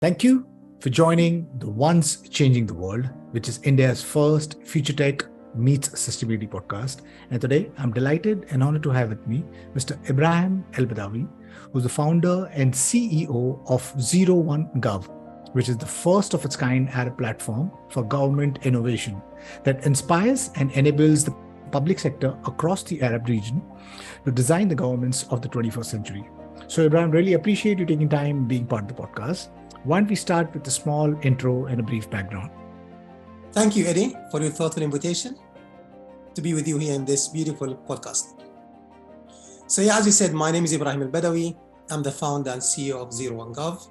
Thank you for joining the Once Changing the World, which is India's first future tech meets sustainability podcast. And today I'm delighted and honored to have with me Mr. Ibrahim El-Badawi, who's the founder and CEO of 01Gov, which is the first of its kind Arab platform for government innovation that inspires and enables the public sector across the Arab region to design the governments of the 21st century. So, Ibrahim, really appreciate you taking time being part of the podcast. Why don't we start with a small intro and a brief background? Thank you, Eddie, for your thoughtful invitation to be with you here in this beautiful podcast. So as you said, my name is Ibrahim El-Badawi. I'm the founder and CEO of 01Gov.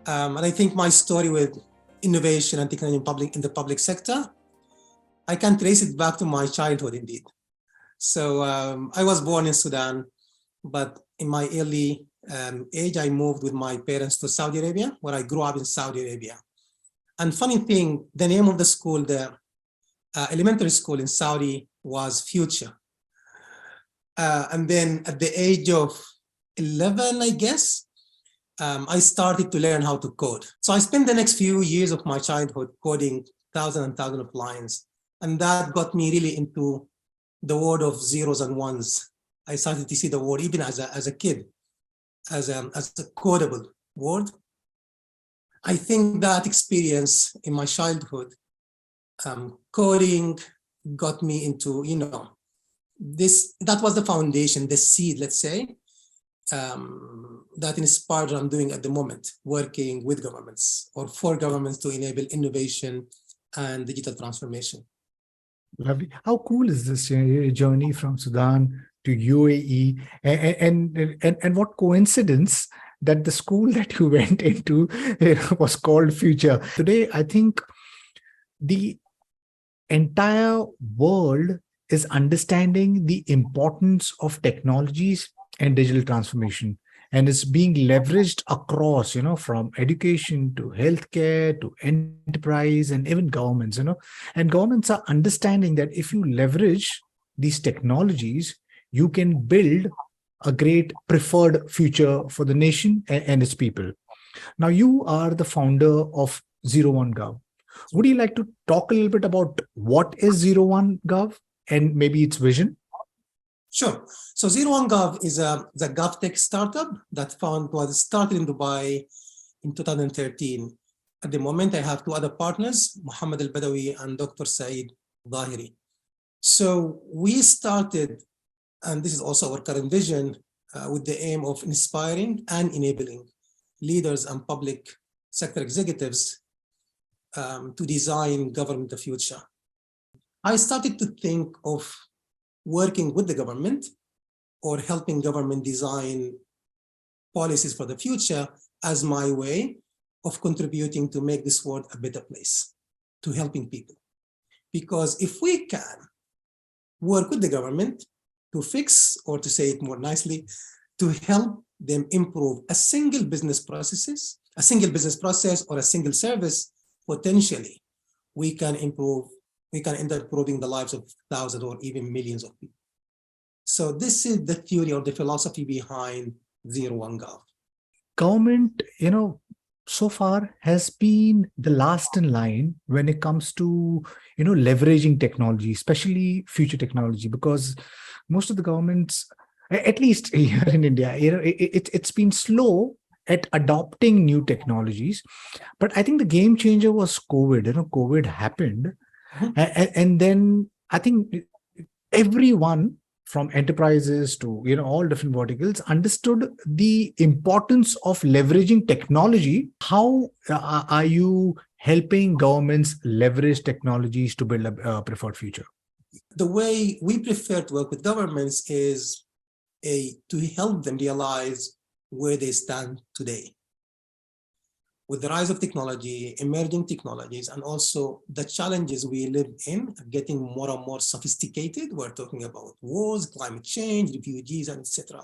And I think my story with innovation and technology in the public sector, I can trace it back to my childhood indeed. So I was born in Sudan, but in my early age, I moved with my parents to Saudi Arabia, where I grew up in Saudi Arabia. And funny thing, the name of the school, the elementary school in Saudi was Future. And then at the age of 11, I guess, I started to learn how to code. So I spent the next few years of my childhood coding thousands of lines. And that got me really into the world of zeros and ones. I started to see the world even as a kid, as a codable word. I think that experience in my childhood, coding got me into, that was the foundation, the seed, let's say, that inspired what I'm doing at the moment, working with governments or for governments to enable innovation and digital transformation. Lovely. How cool is this journey from Sudan to UAE? And what coincidence that the school that you went into was called Future. Today, I think the entire world is understanding the importance of technologies and digital transformation. And it's being leveraged across, from education to healthcare to enterprise and even governments, and governments are understanding that if you leverage these technologies, you can build a great preferred future for the nation and its people. Now, you are the founder of 01Gov. Would you like to talk a little bit about what is 01Gov and maybe its vision? Sure. So 01Gov is a GovTech startup that was started in Dubai in 2013. At the moment, I have two other partners, Muhammad El-Badawi and Dr. Saeed Dhahiri. So we started, and this is also our current vision, with the aim of inspiring and enabling leaders and public sector executives to design government of the future. I started to think of working with the government or helping government design policies for the future as my way of contributing to make this world a better place, to helping people. Because if we can work with the government to fix, or to say it more nicely, to help them improve a single business process or a single service, potentially we can end up improving the lives of thousands or even millions of people. So this is the theory or the philosophy behind 01Gov. Government, so far has been the last in line when it comes to, leveraging technology, especially future technology, because most of the governments, at least here in India, it's been slow at adopting new technologies. But I think the game changer was COVID. COVID happened. And then I think everyone from enterprises to, all different verticals understood the importance of leveraging technology. How are you helping governments leverage technologies to build a preferred future? The way we prefer to work with governments is to help them realize where they stand today. With the rise of technology, emerging technologies, and also the challenges we live in getting more and more sophisticated. We're talking about wars, climate change, refugees, and etc.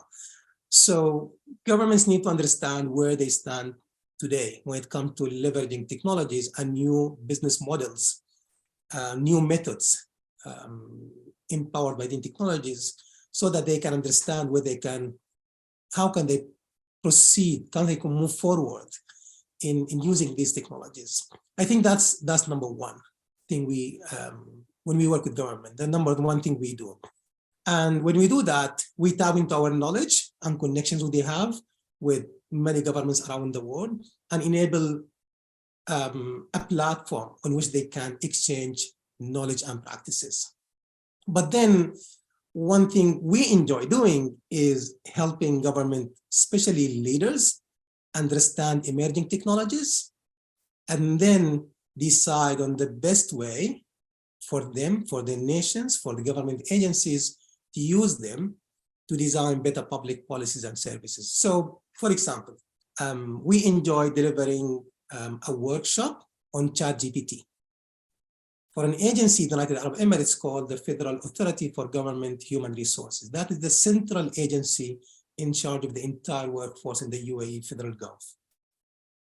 So governments need to understand where they stand today when it comes to leveraging technologies and new business models, new methods empowered by the technologies, so that they can understand how can they proceed, how they can move forward in using these technologies. I think that's number one thing we, when we work with government, the number one thing we do. And when we do that, we tap into our knowledge and connections we have with many governments around the world and enable a platform on which they can exchange knowledge and practices. But then one thing we enjoy doing is helping government, especially leaders, understand emerging technologies and then decide on the best way for them, for the nations, for the government agencies to use them to design better public policies and services. So, for example, we enjoy delivering a workshop on ChatGPT for an agency, the United Arab Emirates, called the Federal Authority for Government Human Resources. That is the central agency in charge of the entire workforce in the UAE Federal Gulf.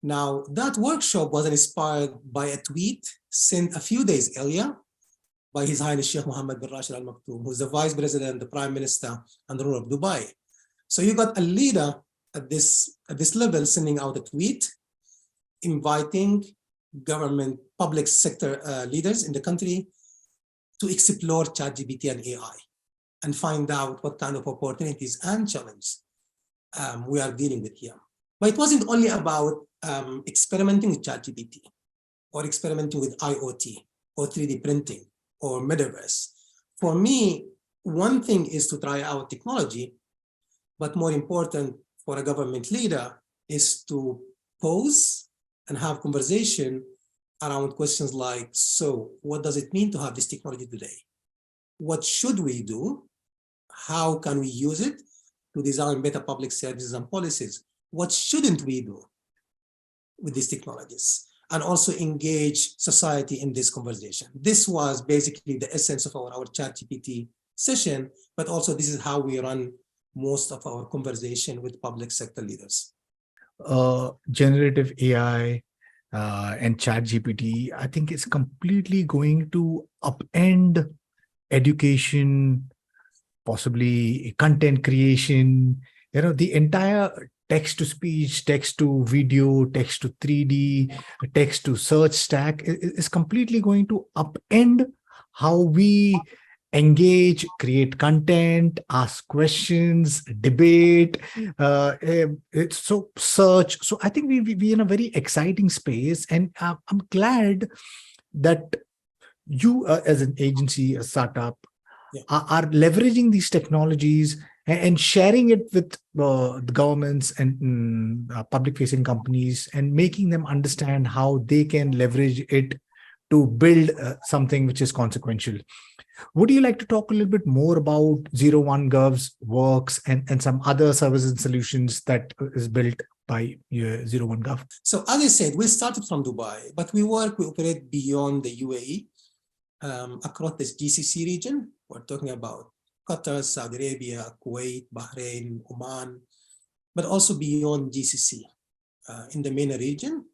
Now, that workshop was inspired by a tweet sent a few days earlier by His Highness Sheikh Mohammed bin Rashid Al Maktoum, who's the Vice President, the Prime Minister, and the ruler of Dubai. So you got a leader at this level sending out a tweet inviting government, public sector leaders in the country to explore ChatGPT and AI and find out what kind of opportunities and challenges we are dealing with here. But it wasn't only about experimenting with ChatGPT or experimenting with IoT or 3D printing or metaverse. For me, one thing is to try out technology, but more important for a government leader is to pause and have conversation around questions like, so what does it mean to have this technology today? What should we do? How can we use it to design better public services and policies? What shouldn't we do with these technologies? And also engage society in this conversation. This was basically the essence of our ChatGPT session, but also this is how we run most of our conversation with public sector leaders. Generative AI and ChatGPT, I think it's completely going to upend education, possibly content creation, the entire text-to-speech, text-to-video, text-to-3D, text-to-search stack is completely going to upend how we engage, create content, ask questions, debate, so search. So I think we're in a very exciting space, and I'm glad that you as an agency, a startup, are leveraging these technologies and sharing it with the governments and public-facing companies and making them understand how they can leverage it to build something which is consequential. Would you like to talk a little bit more about 01 Gov's works and some other services and solutions that is built by 01 Gov? So as I said, we started from Dubai, but we operate beyond the UAE, across this GCC region. We're talking about Qatar, Saudi Arabia, Kuwait, Bahrain, Oman, but also beyond GCC in the MENA region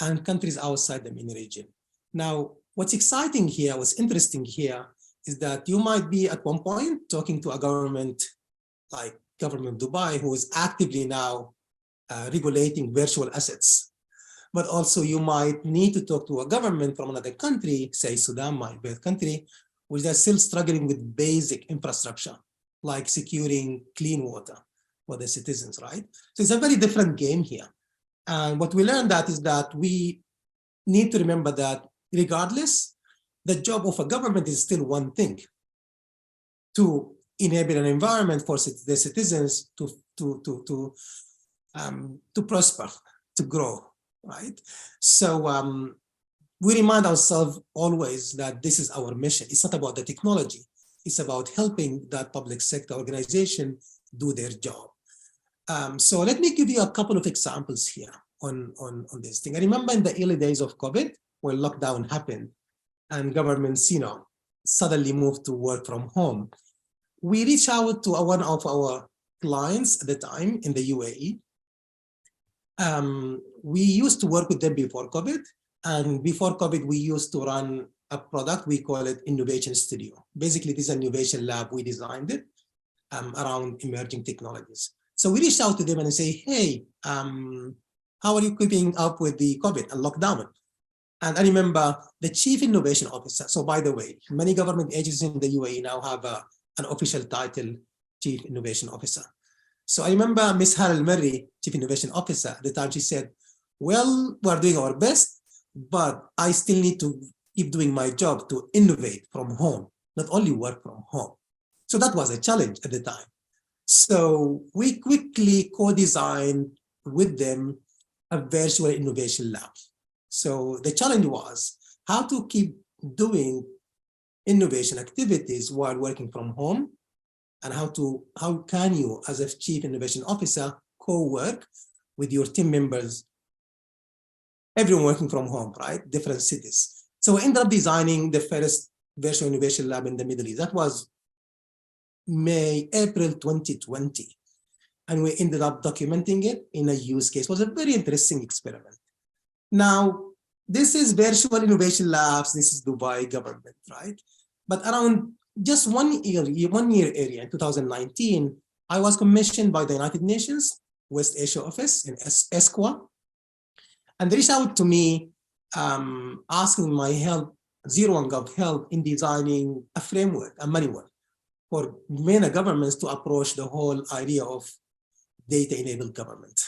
and countries outside the MENA region. Now, what's exciting here, what's interesting here, is that you might be at one point talking to a government like government of Dubai, who is actively now regulating virtual assets. But also you might need to talk to a government from another country, say Sudan, my birth country, which are still struggling with basic infrastructure, like securing clean water for the citizens, right? So it's a very different game here. And what we learned is that we need to remember that regardless, the job of a government is still one thing: to enable an environment for the citizens to prosper, to grow, right? So we remind ourselves always that this is our mission. It's not about the technology. It's about helping that public sector organization do their job. So let me give you a couple of examples here on this thing. I remember in the early days of COVID, when lockdown happened and governments, suddenly moved to work from home. We reached out to one of our clients at the time in the UAE. We used to work with them before COVID. And before COVID, we used to run a product, we call it Innovation Studio. Basically, this is an innovation lab. We designed it around emerging technologies. So we reached out to them and say, hey, how are you keeping up with the COVID and lockdown? And I remember the chief innovation officer. So by the way, many government agencies in the UAE now have an official title, chief innovation officer. So I remember Miss Hal Al-Marri, chief innovation officer, at the time she said, well, we're doing our best, but I still need to keep doing my job to innovate from home, not only work from home. So that was a challenge at the time. So we quickly co-designed with them a virtual innovation lab. So the challenge was how to keep doing innovation activities while working from home, and how can you, as a chief innovation officer, co-work with your team members, everyone working from home, right? Different cities. So we ended up designing the first virtual innovation lab in the Middle East. That was April 2020. And we ended up documenting it in a use case. It was a very interesting experiment. Now, this is virtual innovation labs. This is Dubai government, right? But around just 1 year area in 2019, I was commissioned by the United Nations West Asia office in ESQA. And they reached out to me asking my help, Zero One Gov help in designing a framework, a manual for MENA governments to approach the whole idea of data-enabled government.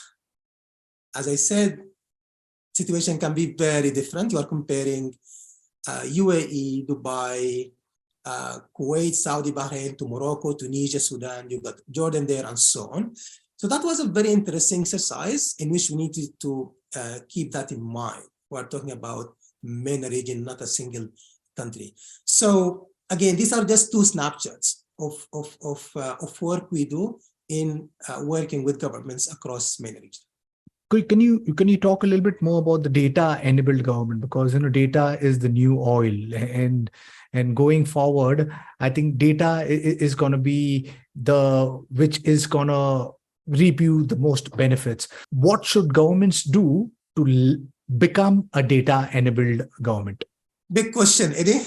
As I said, situation can be very different. You are comparing UAE, Dubai, Kuwait, Saudi, Bahrain, to Morocco, Tunisia, Sudan, you've got Jordan there, and so on. So that was a very interesting exercise in which we needed to keep that in mind. We're talking about MENA region, not a single country. So again, these are just two snapshots of work we do in working with governments across MENA region. Can you talk a little bit more about the data-enabled government? Because data is the new oil, and going forward, I think data is going to be which is going to reap you the most benefits. What should governments do to become a data-enabled government? Big question, Eddie.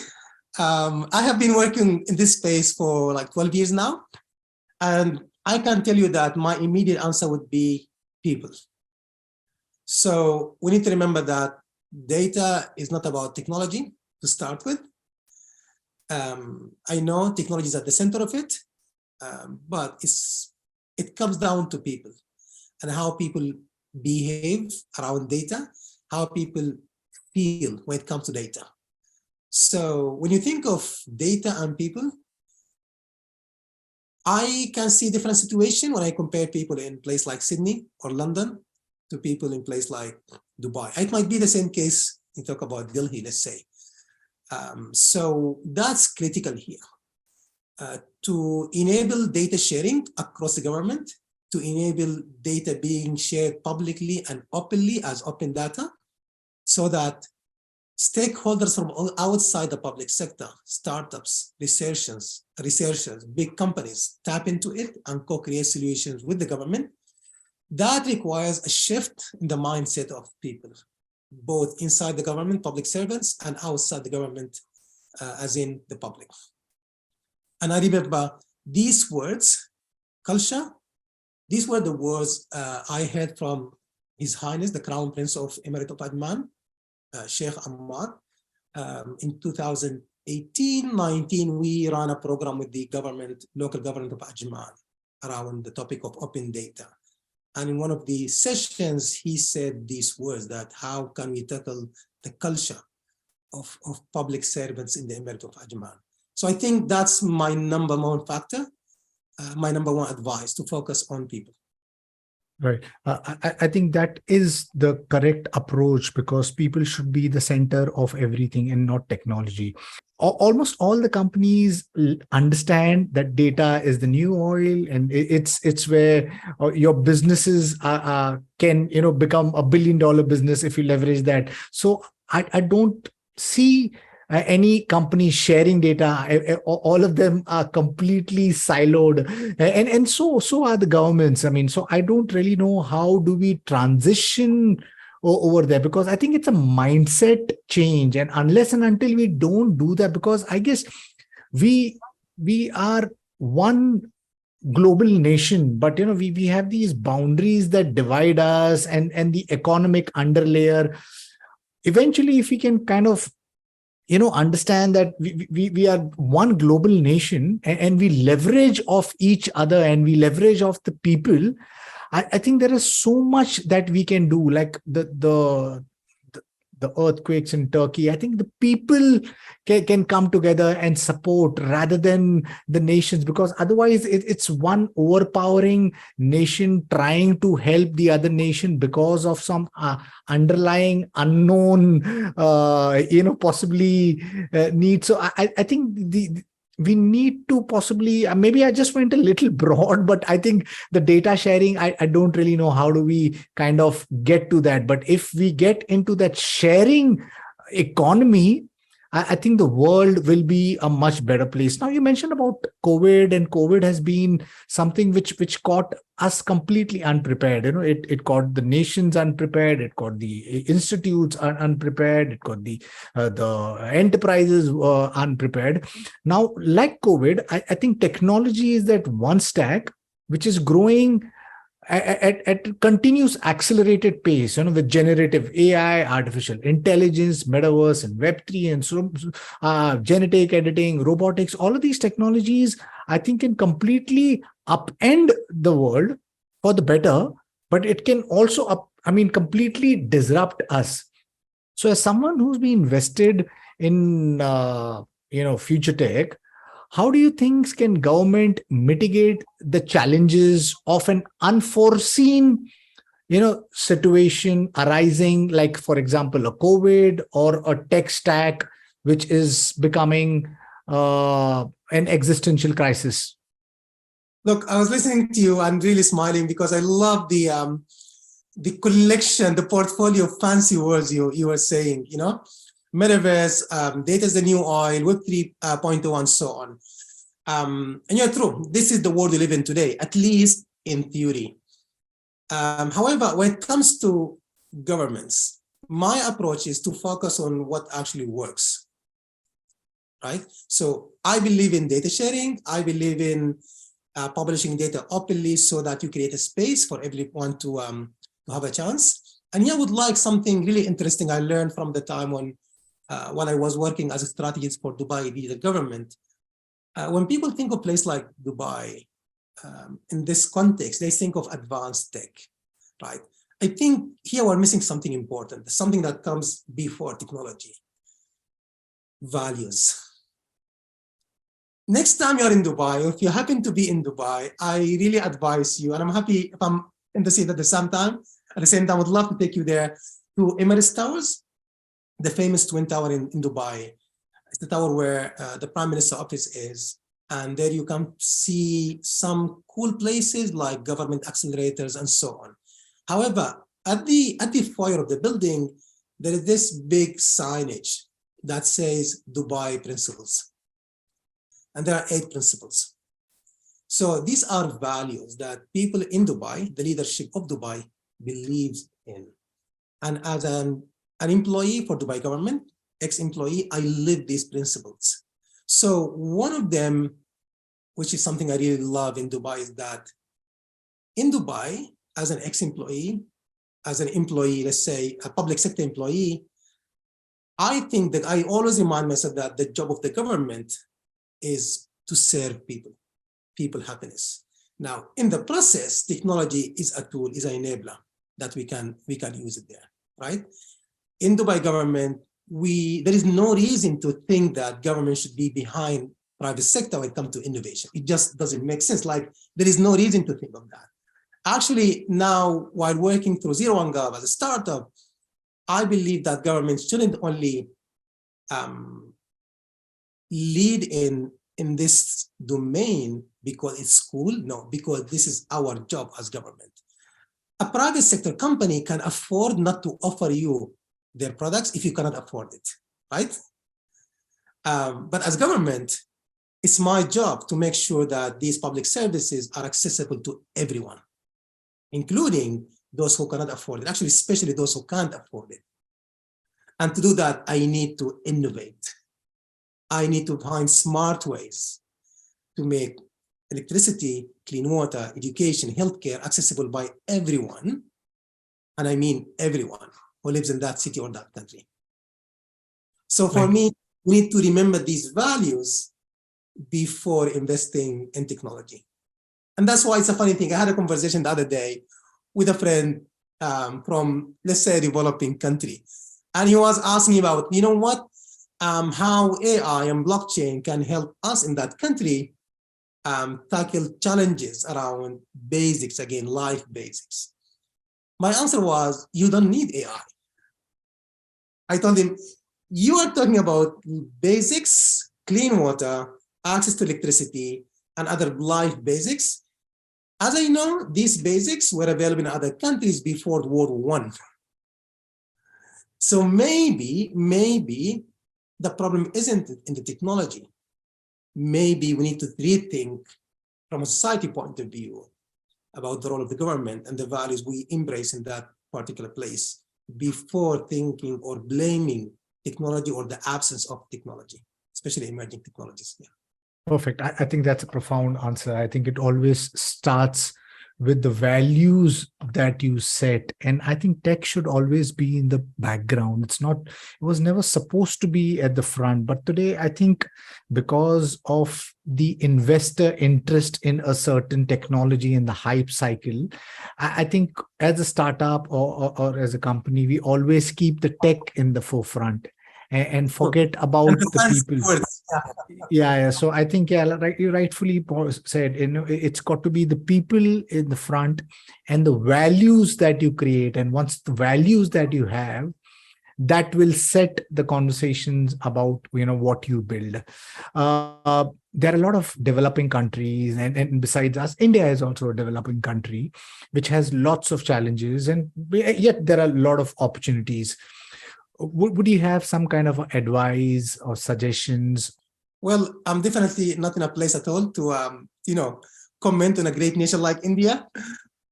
I have been working in this space for like 12 years now, and I can tell you that my immediate answer would be people. So we need to remember that data is not about technology to start with. I know technology is at the center of it, but it comes down to people and how people behave around data, how people feel when it comes to data. So when you think of data and people, I can see different situations when I compare people in place like Sydney or London to people in place like Dubai. It might be the same case you talk about Delhi, let's say. So that's critical here. To enable data sharing across the government, to enable data being shared publicly and openly as open data, so that stakeholders from outside the public sector, startups, researchers, big companies tap into it and co-create solutions with the government. That requires a shift in the mindset of people, both inside the government, public servants, and outside the government, as in the public. And I remember these words, culture, these were the words I heard from His Highness, the Crown Prince of Emirate of Adman, Sheikh Ammar. In 2018-19, we ran a program with the government, local government of Ajman, around the topic of open data. And in one of the sessions, he said these words, that how can we tackle the culture of public servants in the Emirate of Ajman? So I think that's my number one factor, my number one advice, to focus on people. Right. I think that is the correct approach, because people should be the center of everything and not technology. Almost all the companies understand that data is the new oil, and it's where your businesses can become $1 billion business if you leverage that. So I don't see any company sharing data. All of them are completely siloed, and so are the governments. I mean, so I don't really know how do we transition over there, because I think it's a mindset change, and unless and until we don't do that, because I guess we are one global nation, but we have these boundaries that divide us, and the economic underlayer. Eventually, if we can kind of understand that we are one global nation, and we leverage off each other, and we leverage off the people, I think there is so much that we can do, like the earthquakes in Turkey. I think the people can come together and support rather than the nations, because otherwise it's one overpowering nation trying to help the other nation because of some underlying unknown, possibly need. So I think we need to possibly, maybe I just went a little broad, but I think the data sharing, I don't really know how do we kind of get to that. But if we get into that sharing economy, I think the world will be a much better place. Now, you mentioned about COVID, and COVID has been something which caught us completely unprepared. It caught the nations unprepared. It caught the institutes unprepared. It caught the enterprises unprepared. Now, like COVID, I think technology is that one stack which is growing at continuous accelerated pace, with generative AI, artificial intelligence, metaverse, and Web3, and so genetic editing, robotics. All of these technologies, I think, can completely upend the world for the better, but it can also completely disrupt us. So, as someone who's been invested in future tech, how do you think can government mitigate the challenges of an unforeseen, situation arising, like, for example, a COVID or a tech stack, which is becoming an existential crisis? Look, I was listening to you and really smiling because I love the collection, the portfolio of fancy words you were saying, metaverse, data is the new oil, Web 3.0, and so on. And you're true, this is the world we live in today, at least in theory. However, when it comes to governments, my approach is to focus on what actually works, right? So I believe in data sharing. I believe in publishing data openly so that you create a space for everyone to have a chance. And I would like something really interesting I learned from the time when I was working as a strategist for Dubai digital government. When people think of a place like Dubai, in this context, they think of advanced tech, right? I think here we're missing something important, something that comes before technology: values. Next time you're in Dubai, or if you happen to be in Dubai, I really advise you, and I'm happy if I'm in the seat at the same time. At the same time, I would love to take you there to Emirates Towers, the famous Twin Tower in Dubai. It's the tower where the Prime Minister's office is. And there you can see some cool places like government accelerators and so on. However, at the foyer of the building, there is this big signage that says Dubai Principles. And there are 8 principles. So these are values that people in Dubai, the leadership of Dubai, believes in. And as an employee for Dubai government, ex-employee, I live these principles. So one of them, which is something I really love in Dubai, is that in Dubai, as an ex-employee, as an employee, let's say a public sector employee, I think that I always remind myself that the job of the government is to serve people happiness. Now, in the process, technology is a tool, is an enabler that we can use it there, right? In Dubai government, there is no reason to think that government should be behind private sector when it comes to innovation. It just doesn't make sense. Like, there is no reason to think of that. Actually, now, while working through 01gov as a startup, I believe that government shouldn't only lead in this domain because it's cool. No, because this is our job as government. A private sector company can afford not to offer you their products if you cannot afford it, right? But as government, it's my job to make sure that these public services are accessible to everyone, including those who cannot afford it, actually, especially those who can't afford it. And to do that, I need to innovate. I need to find smart ways to make electricity, clean water, education, healthcare accessible by everyone, and I mean everyone who lives in that city or that country. So for Right. me, we need to remember these values before investing in technology. And that's why it's a funny thing. I had a conversation the other day with a friend from, let's say, a developing country. And he was asking about, you know what, how AI and blockchain can help us in that country tackle challenges around basics, again, life basics. My answer was, you don't need AI. I told him, you are talking about basics, clean water, access to electricity, and other life basics. As I know, these basics were available in other countries before World War I. So maybe the problem isn't in the technology. Maybe we need to rethink from a society point of view about the role of the government and the values we embrace in that particular place before thinking or blaming technology or the absence of technology, especially emerging technologies. Yeah. Perfect. I think that's a profound answer. I think it always starts with the values that you set. And I think tech should always be in the background. It was never supposed to be at the front. But today, I think because of the investor interest in a certain technology and the hype cycle, I think as a startup or as a company, we always keep the tech in the forefront and forget about the people. Yeah. So I think, yeah, like you rightfully said, it's got to be the people in the front and the values that you create. And once the values that you have, that will set the conversations about, what you build. There are a lot of developing countries, and besides us, India is also a developing country, which has lots of challenges, and yet there are a lot of opportunities. Would you have some kind of advice or suggestions? Well, I'm definitely not in a place at all to, comment on a great nation like India.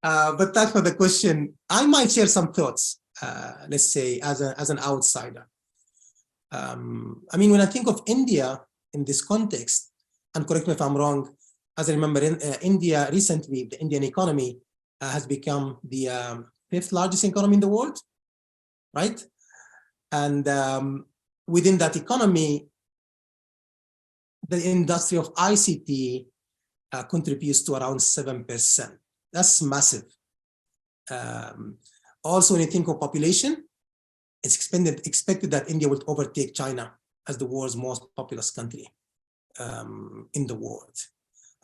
But that's for the question. I might share some thoughts, let's say, as an outsider. I mean, when I think of India in this context, and correct me if I'm wrong, as I remember, India recently, the Indian economy has become the 5th largest economy in the world, right? And within that economy, the industry of ICT contributes to around 7%. That's massive. Also, when you think of population, it's expected that India will overtake China as the world's most populous country in the world.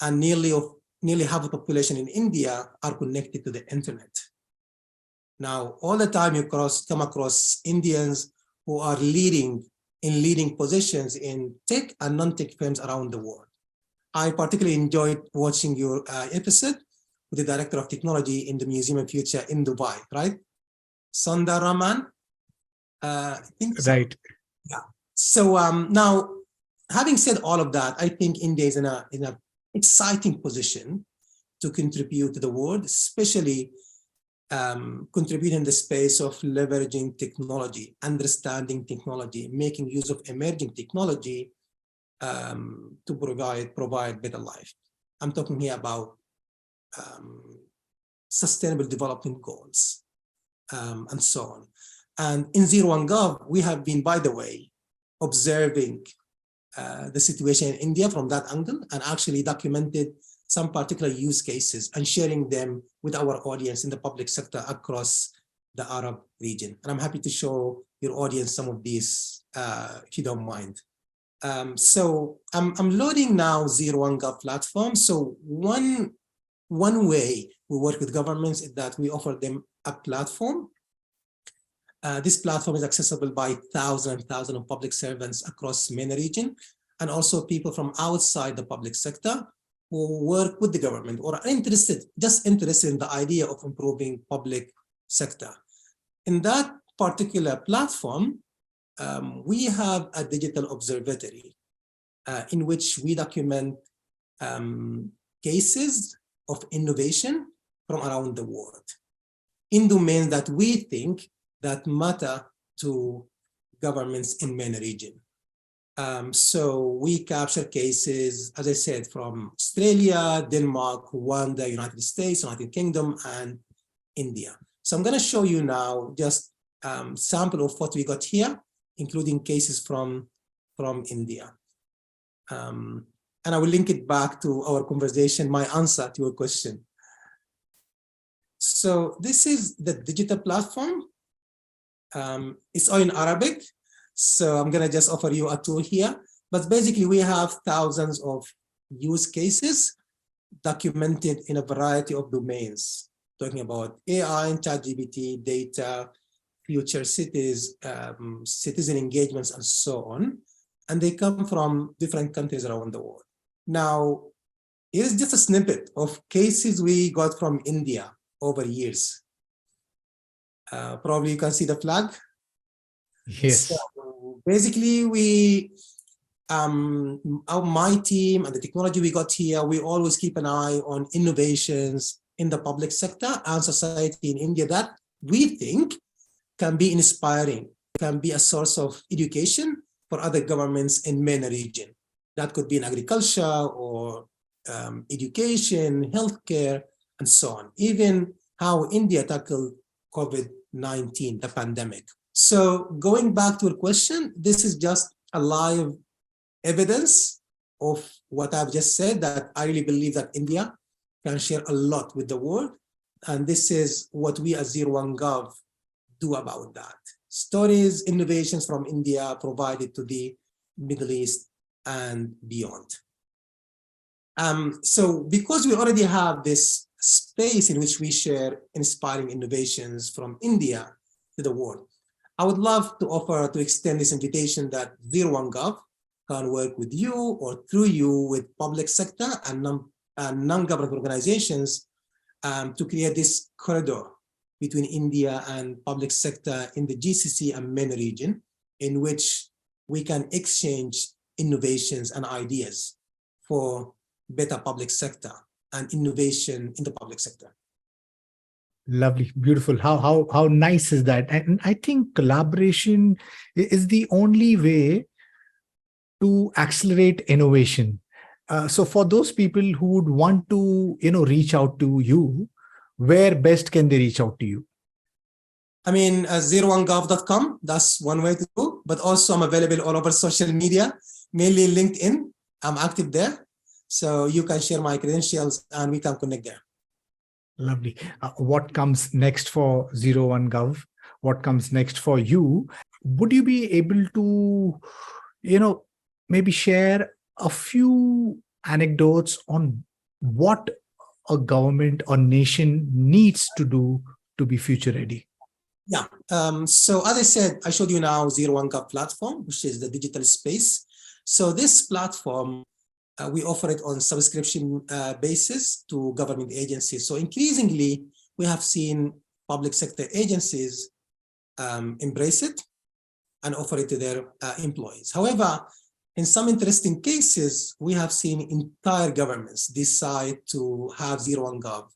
And nearly half the population in India are connected to the internet. Now, all the time you come across Indians who are in leading positions in tech and non-tech firms around the world. I particularly enjoyed watching your episode with the Director of Technology in the Museum of Future in Dubai, right? Sundar Raman, I think so. Right. Yeah. So now, having said all of that, I think India is in a exciting position to contribute to the world, especially contribute in the space of leveraging technology, understanding technology, making use of emerging technology to provide better life. I'm talking here about sustainable development goals and so on. And in 01Gov, we have been, by the way, observing the situation in India from that angle and actually documented some particular use cases and sharing them with our audience in the public sector across the Arab region. And I'm happy to show your audience some of these, if you don't mind. So I'm loading now 01Gov platform. So one way we work with governments is that we offer them a platform. This platform is accessible by thousands of public servants across MENA region, and also people from outside the public sector who work with the government or are just interested in the idea of improving public sector. In that particular platform, we have a digital observatory in which we document cases of innovation from around the world in domains that we think that matter to governments in MENA region. So we capture cases, as I said, from Australia, Denmark, Rwanda, United States, United Kingdom, and India. So I'm going to show you now just sample of what we got here, including cases from India. And I will link it back to our conversation, my answer to your question. So this is the digital platform. It's all in Arabic. So I'm going to just offer you a tour here. But basically, we have thousands of use cases documented in a variety of domains, talking about AI and ChatGPT, data, future cities, citizen engagements, and so on. And they come from different countries around the world. Now, here's just a snippet of cases we got from India over years. Probably you can see the flag. Yes. So basically, my team and the technology we got here, we always keep an eye on innovations in the public sector and society in India that we think can be inspiring, can be a source of education for other governments in MENA region. That could be in agriculture or education, healthcare, and so on. Even how India tackled COVID-19, the pandemic. So going back to your question, this is just a live evidence of what I've just said, that I really believe that India can share a lot with the world. And this is what we as 01Gov do about that. Stories, innovations from India provided to the Middle East and beyond. So because we already have this space in which we share inspiring innovations from India to the world, I would love to extend this invitation that 01Gov can work with you or through you with public sector and non-government organizations to create this corridor between India and public sector in the GCC and MENA region, in which we can exchange innovations and ideas for better public sector and innovation in the public sector. Lovely, beautiful. How nice is that? And I think collaboration is the only way to accelerate innovation. So for those people who would want to, reach out to you, where best can they reach out to you? I mean, 01gov.com, that's one way to go, but also I'm available all over social media, mainly LinkedIn. I'm active there. So you can share my credentials and we can connect there. Lovely. What comes next for 01Gov? What comes next for you? Would you be able to, maybe share a few anecdotes on what a government or nation needs to do to be future ready? Yeah. So as I said, I showed you now 01Gov platform, which is the digital space. So this platform, we offer it on subscription basis to government agencies. So increasingly, we have seen public sector agencies embrace it and offer it to their employees. However, in some interesting cases, we have seen entire governments decide to have 01Gov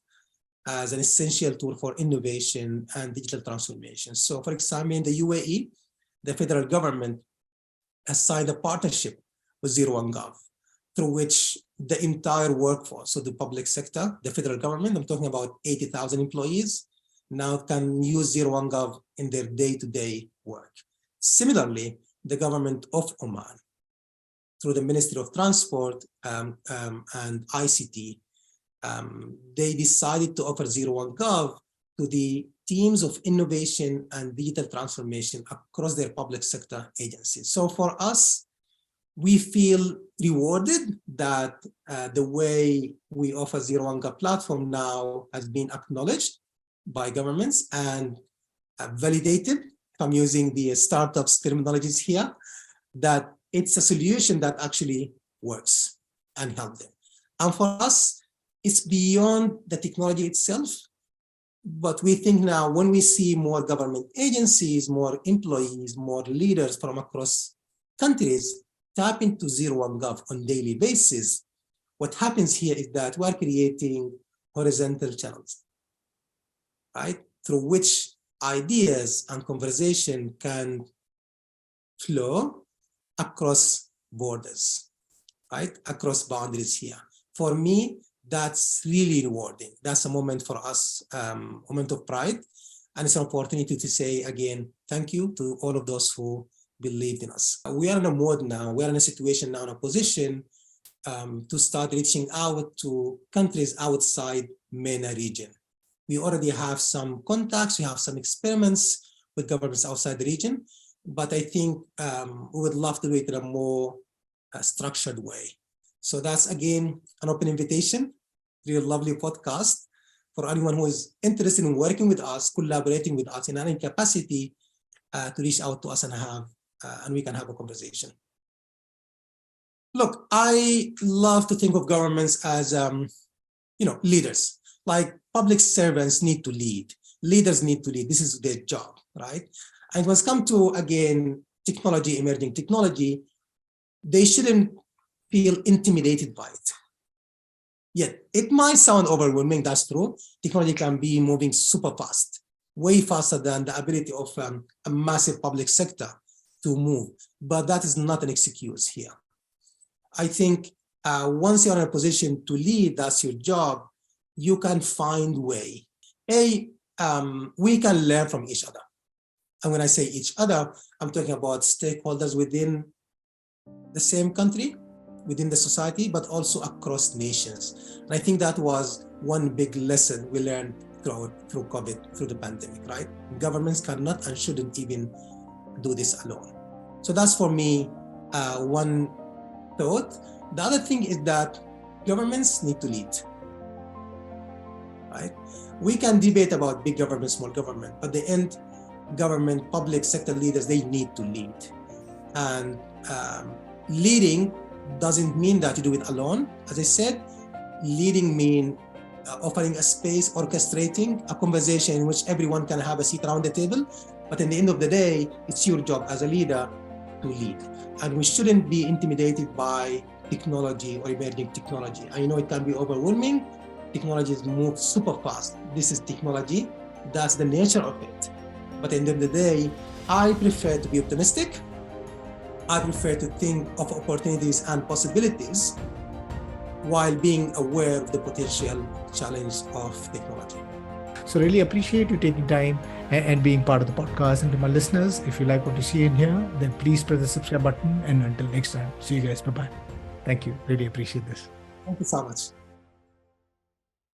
as an essential tool for innovation and digital transformation. So for example, in the UAE, the federal government has signed a partnership with 01Gov, through which the entire workforce, so the public sector, the federal government, I'm talking about 80,000 employees, now can use 01Gov in their day-to-day work. Similarly, the government of Oman, through the Ministry of Transport and ICT, they decided to offer 01Gov to the teams of innovation and digital transformation across their public sector agencies. So for us, we feel rewarded that the way we offer 01Gov platform now has been acknowledged by governments and validated, if I'm using the startups terminologies here, that it's a solution that actually works and helps them. And for us, it's beyond the technology itself, but we think now when we see more government agencies, more employees, more leaders from across countries tap into 01Gov on a daily basis, what happens here is that we're creating horizontal channels, right? Through which ideas and conversation can flow across borders, right? Across boundaries here. For me, that's really rewarding. That's a moment for us, a moment of pride. And it's an opportunity to say again, thank you to all of those who believed in us. We are in a mode now, we are in a situation now, in a position to start reaching out to countries outside MENA region. We already have some contacts, we have some experiments with governments outside the region, but I think we would love to do it in a more structured way. So that's again an open invitation, real lovely podcast for anyone who is interested in working with us, collaborating with us in any capacity to reach out to us and we can have a conversation. Look, I love to think of governments as leaders. Like public servants need to lead, leaders need to lead. This is their job, right? And when it comes to, again, technology, emerging technology, they shouldn't feel intimidated by it. Yet, it might sound overwhelming, that's true. Technology can be moving super fast, way faster than the ability of a massive public sector to move. But that is not an excuse here. I think once you're in a position to lead, that's your job, you can find way. We can learn from each other. And when I say each other, I'm talking about stakeholders within the same country, within the society, but also across nations. And I think that was one big lesson we learned through COVID, through the pandemic, right? Governments cannot and shouldn't even do this alone. So that's for me one thought. The other thing is that governments need to lead, right? We can debate about big government, small government, but the end government, public sector leaders, they need to lead. And leading doesn't mean that you do it alone. As I said, leading means offering a space, orchestrating a conversation in which everyone can have a seat around the table. But in the end of the day, it's your job as a leader to lead. And we shouldn't be intimidated by technology or emerging technology. I know it can be overwhelming. Technologies move super fast. This is technology. That's the nature of it. But at the end of the day, I prefer to be optimistic. I prefer to think of opportunities and possibilities while being aware of the potential challenge of technology. So really appreciate you taking time and being part of the podcast. And to my listeners, if you like what you see in here, then please press the subscribe button. And until next time, see you guys. Bye-bye. Thank you. Really appreciate this. Thank you so much.